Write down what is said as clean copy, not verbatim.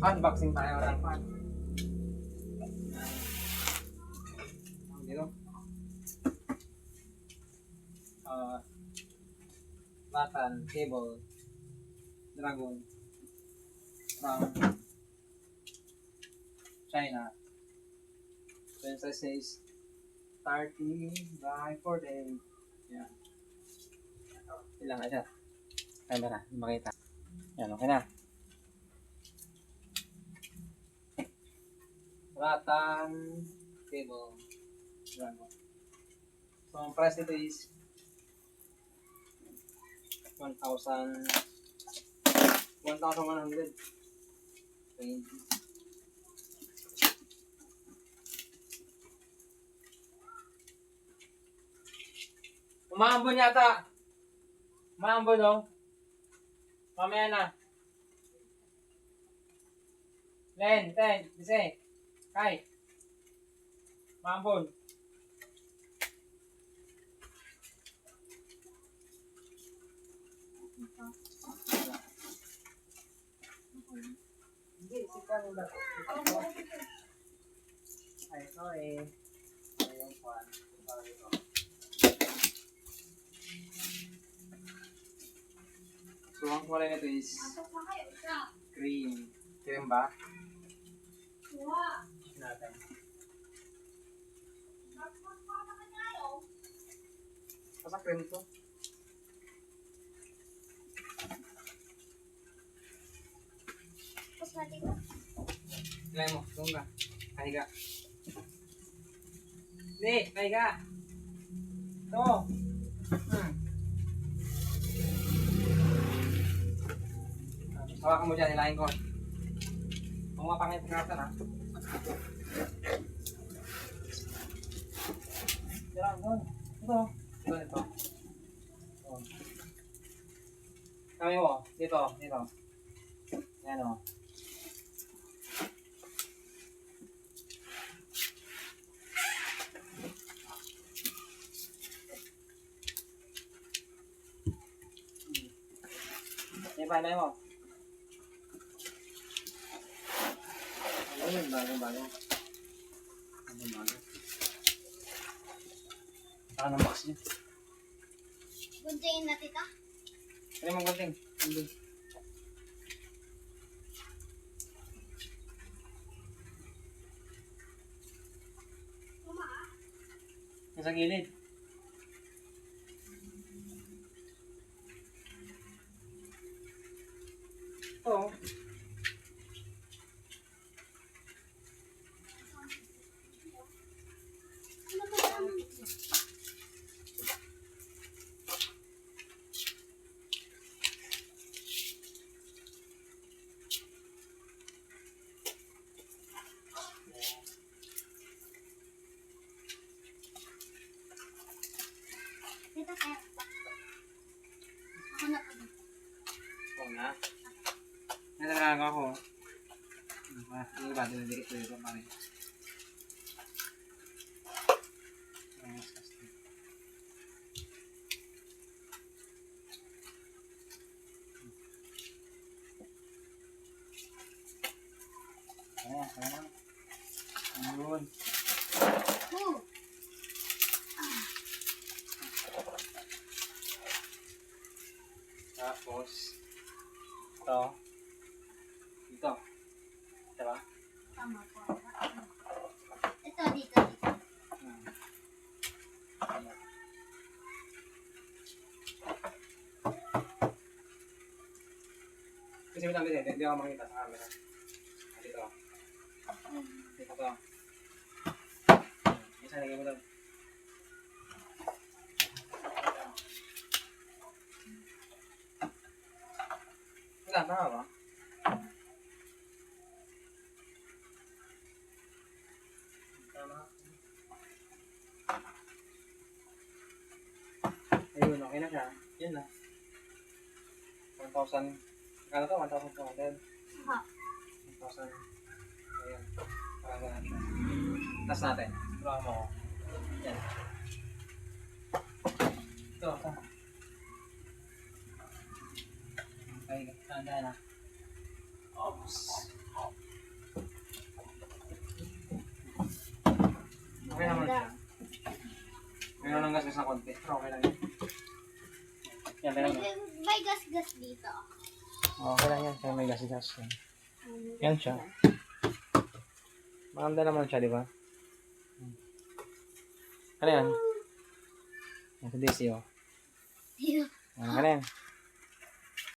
Unboxing tayo ng pan. Dito. Batan, cable, dragon from China. So it says 30 by 40. Yan. Ilang ka siya? Camera, hindi makita. Yan, okay na. Batan, cable, dragon. So ang price nito is 1,100. 20. Umaambon yata. Umaambon, no? Mamaya na. Len, Ten, Dise, Kai. Umaambon. Hindi, sika nila. Ay, sorry. Ayun, Juan. So, ang kulay nito is cream. Cream ba? Natin. Masa cream to? Ilay mo, doon ka. Kahiga. Hindi, kahiga. Ito. Hawakan mo dyan, ilahin ko. Kung mapangit pagkatan ha. Diyan, doon. Ito. Ito, ito. Kami mo, dito, dito. Yan o. Ipanay mo. Ayun, bago. Saka ng box niya. Guntingin na tita. Ano mong gunting? Hindi. Nasa gilid. Oo. Tita, kaya. Ako na po. Oo na. Nalalaga ako. Yung iba, dinadikit ko dito pa rin. Ayan. Ayun. Tapos, ito. Dito. Diba? Tama po. Ito, dito. Ayan. Kasi may tabi hindi ako makita sa camera. Dito. Dito to. Isa lagay mo doon. Wala, tama ba? Tama. Ayun, okay na siya. Yun na. 1,000. Kala to, 1,200. Ha. 1,000. Ayan. Parang ganun siya. Tas natin. Tulungan mo ako. Yan. Ito. Okay, tanda na. Oops. Meron ng gas na konti. Pero okay lang yan. Yan, meron na. May gas-gas dito. Okay lang yan. Kaya may gas-gas. Yan siya. Maganda naman siya, di ba? Ano yan? Yan sa DC, oh. Ew. Ano ka na yan?